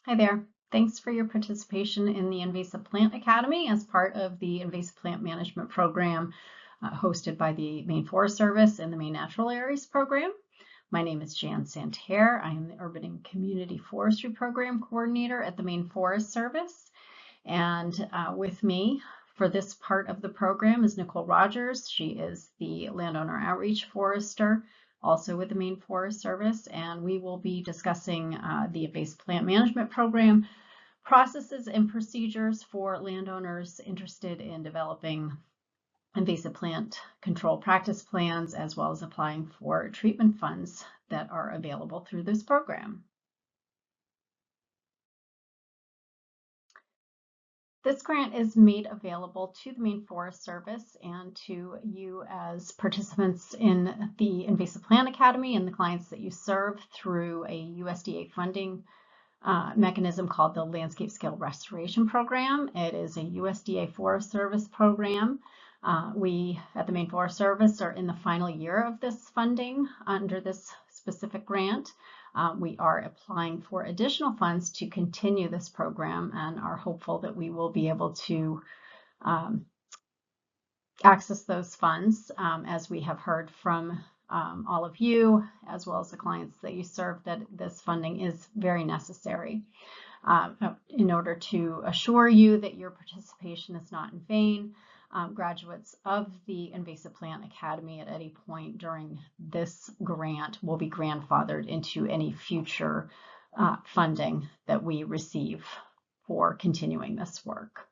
Hi there. Thanks for your participation in the Invasive Plant Academy as part of the Invasive Plant Management Program hosted by the Maine Forest Service and the Maine Natural Areas Program. My name is Jan Santerre. I am the Urban and Community Forestry Program Coordinator at the Maine Forest Service. And with me for this part of the program is Nicole Rogers. She is the Landowner Outreach Forester, also with the Maine Forest Service, and we will be discussing the Invasive Plant Management Program, processes and procedures for landowners interested in developing invasive plant control practice plans, as well as applying for treatment funds that are available through this program. This grant is made available to the Maine Forest Service and to you as participants in the Invasive Plant Academy and the clients that you serve through a USDA funding mechanism called the Landscape Scale Restoration Program. It is a USDA Forest Service program. We at the Maine Forest Service are in the final year of this funding under this specific grant. We are applying for additional funds to continue this program and are hopeful that we will be able to access those funds as we have heard from all of you, as well as the clients that you serve, that this funding is very necessary in order to assure you that your participation is not in vain. Graduates of the Invasive Plant Academy at any point during this grant will be grandfathered into any future funding that we receive for continuing this work.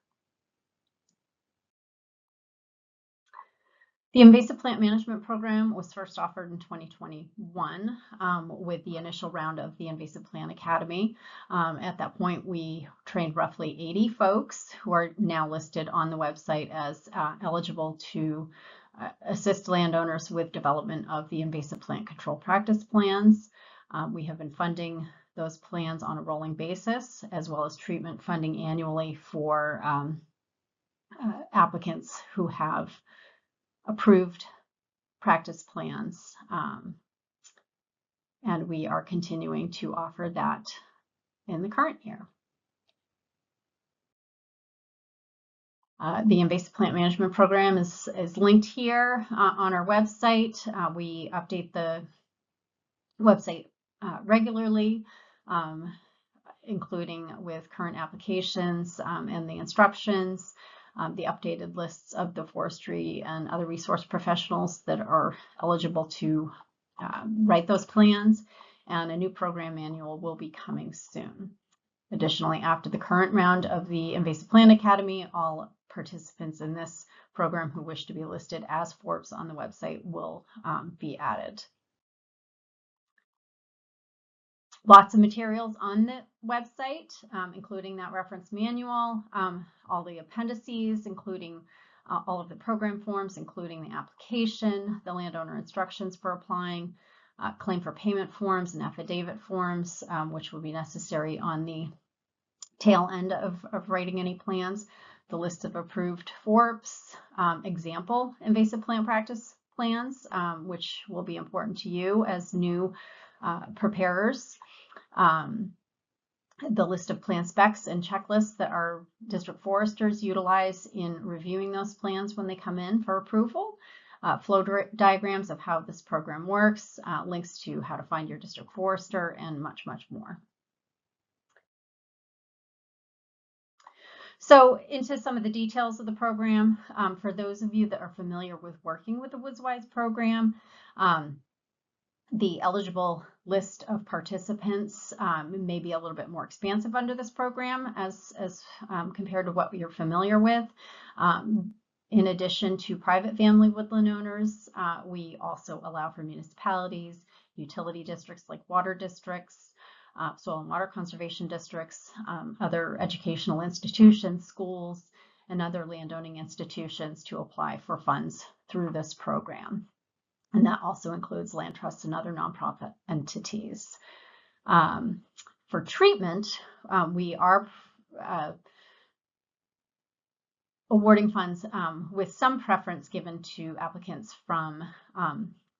The Invasive Plant Management Program was first offered in 2021 with the initial round of the Invasive Plant Academy. At that point, we trained roughly 80 folks who are now listed on the website as eligible to assist landowners with development of the invasive plant control practice plans. We have been funding those plans on a rolling basis, as well as treatment funding annually for applicants who have approved practice plans, and we are continuing to offer that in the current year. The Invasive Plant Management Program is linked here on our website. We update the website regularly, including with current applications and the instructions. The updated lists of the forestry and other resource professionals that are eligible to write those plans, and a new program manual will be coming soon. Additionally, after the current round of the Invasive Plant Academy, all participants in this program who wish to be listed as FORPs on the website will be added. Lots of materials on the website, including that reference manual, all the appendices, including all of the program forms, including the application, the landowner instructions for applying, claim for payment forms and affidavit forms, which will be necessary on the tail end of writing any plans, the list of approved FORPs, example invasive plant practice plans, which will be important to you as new preparers. The list of plan specs and checklists that our district foresters utilize in reviewing those plans when they come in for approval, flow diagrams of how this program works, links to how to find your district forester, and much, much more. So into some of the details of the program, for those of you that are familiar with working with the WoodsWise program, the eligible list of participants may be a little bit more expansive under this program as compared to what you're familiar with. In addition to private family woodland owners, we also allow for municipalities, utility districts like water districts, soil and water conservation districts, other educational institutions, schools, and other landowning institutions to apply for funds through this program. And that also includes land trusts and other nonprofit entities. For treatment, we are awarding funds with some preference given to applicants from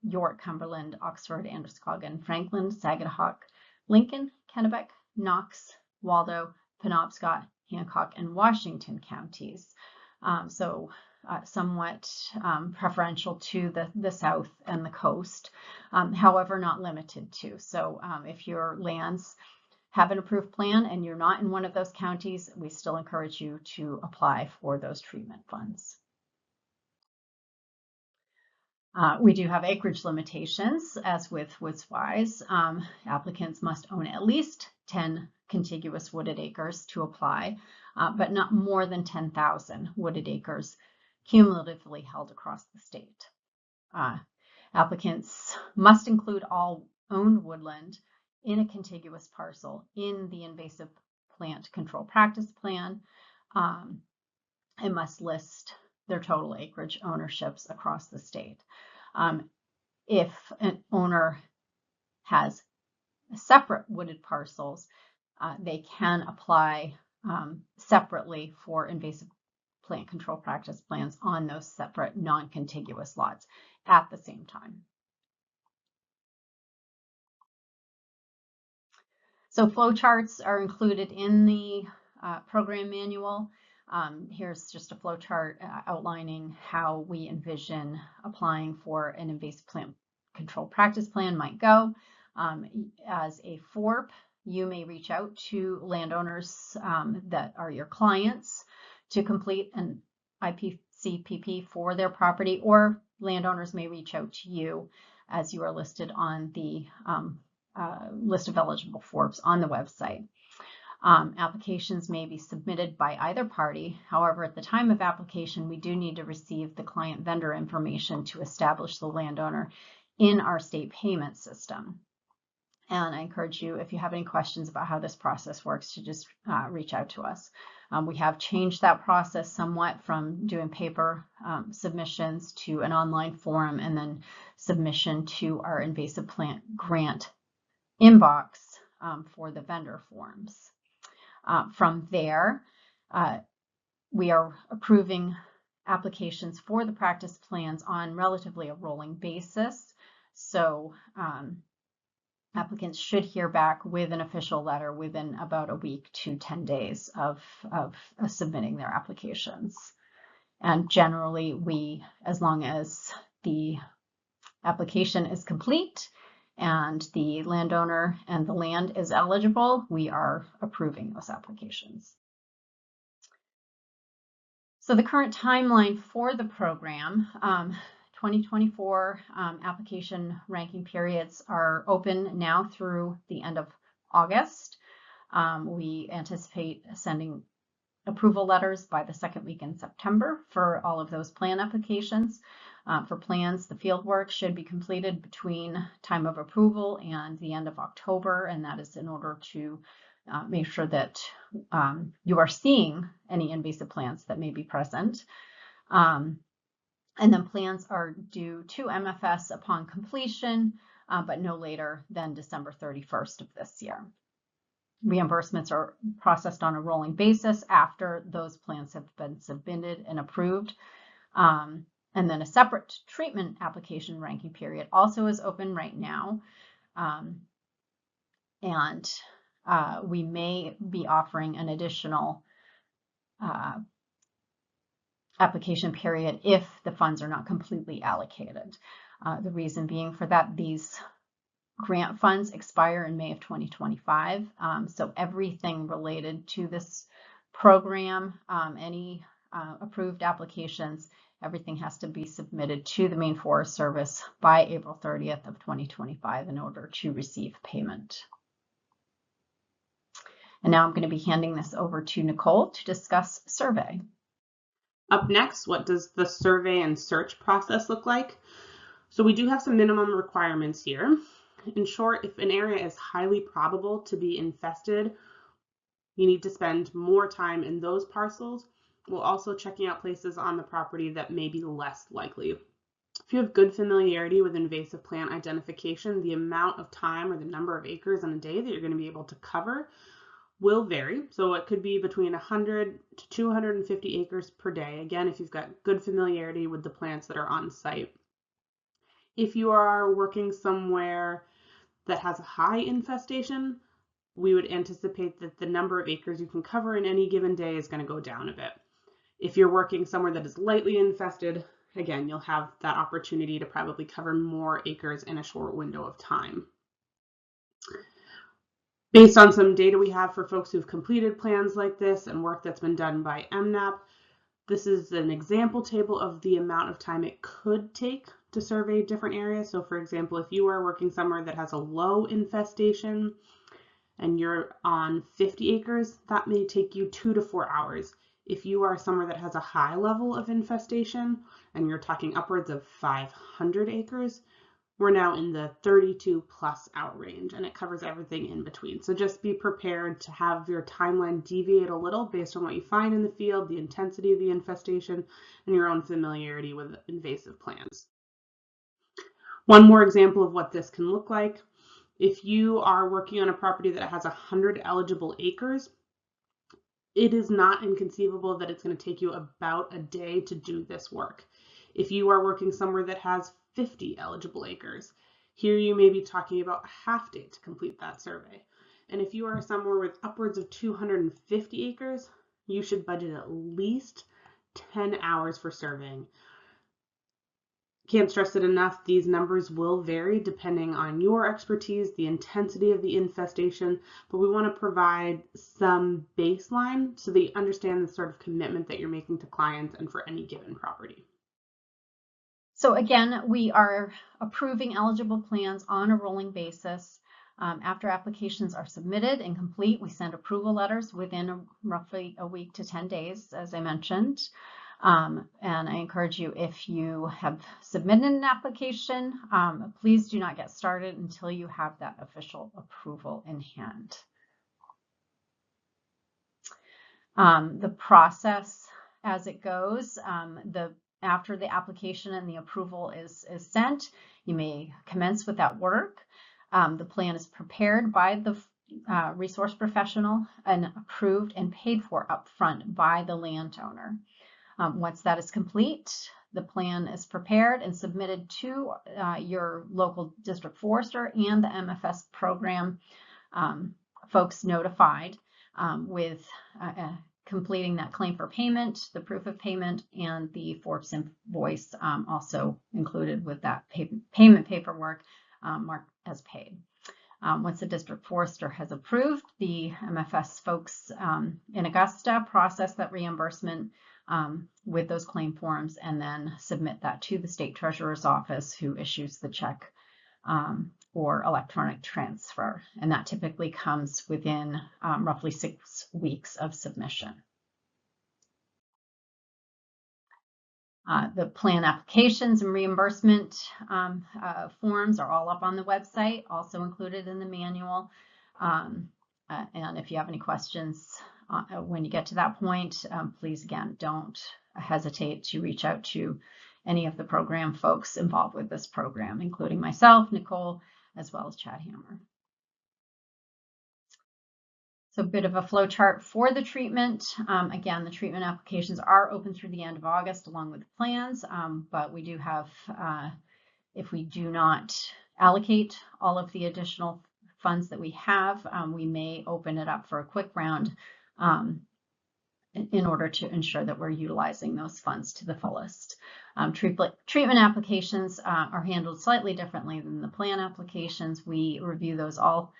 York, Cumberland, Oxford, Androscoggin, Franklin, Saginaw, Lincoln, Kennebec, Knox, Waldo, Penobscot, Hancock, and Washington counties. Somewhat preferential to the south and the coast, however, not limited to. So if your lands have an approved plan and you're not in one of those counties, we still encourage you to apply for those treatment funds. We do have acreage limitations, as with WoodsWise. Applicants must own at least 10 contiguous wooded acres to apply, but not more than 10,000 wooded acres cumulatively held across the state. Applicants must include all owned woodland in a contiguous parcel in the invasive plant control practice plan, and must list their total acreage ownerships across the state. If an owner has separate wooded parcels, they can apply separately for invasive plant control practice plans on those separate non-contiguous lots at the same time. So flowcharts are included in the program manual. Here's just a flowchart outlining how we envision applying for an invasive plant control practice plan might go. As a FORP, you may reach out to landowners that are your clients to complete an IPCPP for their property, or landowners may reach out to you as you are listed on the list of eligible FORPs on the website. Applications may be submitted by either party. However, at the time of application, we do need to receive the client vendor information to establish the landowner in our state payment system. And I encourage you, if you have any questions about how this process works, to just reach out to us. We have changed that process somewhat from doing paper submissions to an online form and then submission to our invasive plant grant inbox for the vendor forms. From there, we are approving applications for the practice plans on relatively a rolling basis. So applicants should hear back with an official letter within about a week to 10 days of submitting their applications. And generally, as long as the application is complete and the landowner and the land is eligible, we are approving those applications. So the current timeline for the program, 2024 application ranking periods are open now through the end of August. We anticipate sending approval letters by the second week in September for all of those plan applications. For plans, the field work should be completed between time of approval and the end of October, and that is in order to make sure that you are seeing any invasive plants that may be present. And then plans are due to MFS upon completion, but no later than December 31st of this year. Reimbursements are processed on a rolling basis after those plans have been submitted and approved. And then a separate treatment application ranking period also is open right now. We may be offering an additional application period if the funds are not completely allocated. The reason being for that, these grant funds expire in May of 2025. So everything related to this program, any approved applications, everything has to be submitted to the Maine Forest Service by April 30th of 2025 in order to receive payment. And now I'm going to be handing this over to Nicole to discuss survey. Up next, what does the survey and search process look like? So we do have some minimum requirements here. In short, if an area is highly probable to be infested, you need to spend more time in those parcels, while also checking out places on the property that may be less likely. If you have good familiarity with invasive plant identification, the amount of time or the number of acres in a day that you're going to be able to cover will vary. So it could be between 100 to 250 acres per day. Again, if you've got good familiarity with the plants that are on site. If you are working somewhere that has a high infestation, we would anticipate that the number of acres you can cover in any given day is going to go down a bit. If you're working somewhere that is lightly infested, again, you'll have that opportunity to probably cover more acres in a short window of time. Based on some data we have for folks who've completed plans like this and work that's been done by MNAP, this is an example table of the amount of time it could take to survey different areas. So for example, if you are working somewhere that has a low infestation and you're on 50 acres, that may take you 2 to 4 hours. If you are somewhere that has a high level of infestation and you're talking upwards of 500 acres, we're now in the 32 plus hour range, and it covers everything in between. So just be prepared to have your timeline deviate a little based on what you find in the field, the intensity of the infestation, and your own familiarity with invasive plants. One more example of what this can look like. If you are working on a property that has 100 eligible acres, it is not inconceivable that it's going to take you about a day to do this work. If you are working somewhere that has 50 eligible acres, here you may be talking about a half day to complete that survey. And if you are somewhere with upwards of 250 acres, you should budget at least 10 hours for surveying. Can't stress it enough, these numbers will vary depending on your expertise, the intensity of the infestation, but we want to provide some baseline so that you understand the sort of commitment that you're making to clients and for any given property. So again, we are approving eligible plans on a rolling basis. After applications are submitted and complete, we send approval letters within roughly a week to 10 days, as I mentioned. And I encourage you, if you have submitted an application, please do not get started until you have that official approval in hand. The process as it goes, after the application and the approval is sent, you may commence with that work. The plan is prepared by the resource professional and approved and paid for upfront by the landowner. Once that is complete, the plan is prepared and submitted to your local district forester and the MFS program folks notified with completing that claim for payment, the proof of payment, and the Forbes invoice also included with that payment paperwork marked as paid. Once the district forester has approved, the MFS folks in Augusta process that reimbursement with those claim forms and then submit that to the state treasurer's office, who issues the check or electronic transfer. And that typically comes within roughly 6 weeks of submission. The plan applications and reimbursement forms are all up on the website, also included in the manual. And if you have any questions when you get to that point, please, again, don't hesitate to reach out to any of the program folks involved with this program, including myself, Nicole, as well as Chad Hammer. So a bit of a flow chart for the treatment. Again, the treatment applications are open through the end of August along with the plans, but we do have, if we do not allocate all of the additional funds that we have, we may open it up for a quick round in order to ensure that we're utilizing those funds to the fullest. Treatment applications are handled slightly differently than the plan applications. We review those all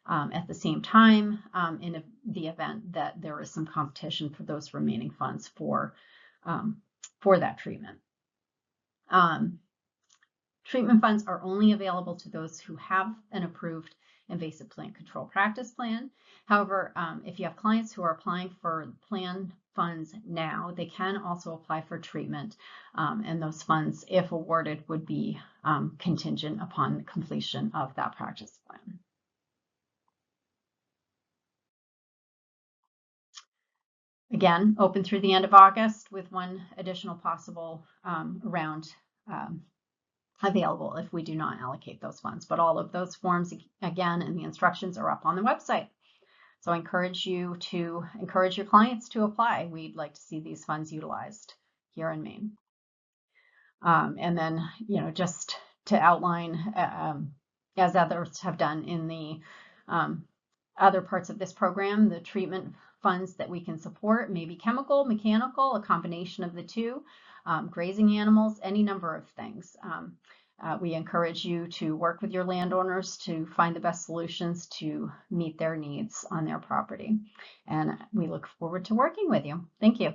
at the same time in the event that there is some competition for those remaining funds for that treatment. Treatment funds are only available to those who have an approved invasive plant control practice plan. However, if you have clients who are applying for plan funds now, they can also apply for treatment, and those funds, if awarded, would be contingent upon the completion of that practice plan. Again, open through the end of August with one additional possible round available if we do not allocate those funds. But all of those forms, again, and the instructions are up on the website. So I encourage you to encourage your clients to apply. We'd like to see these funds utilized here in Maine. And then, just to outline, as others have done in the other parts of this program, the treatment funds that we can support may be chemical, mechanical, a combination of the two, grazing animals, any number of things. We encourage you to work with your landowners to find the best solutions to meet their needs on their property. And we look forward to working with you. Thank you.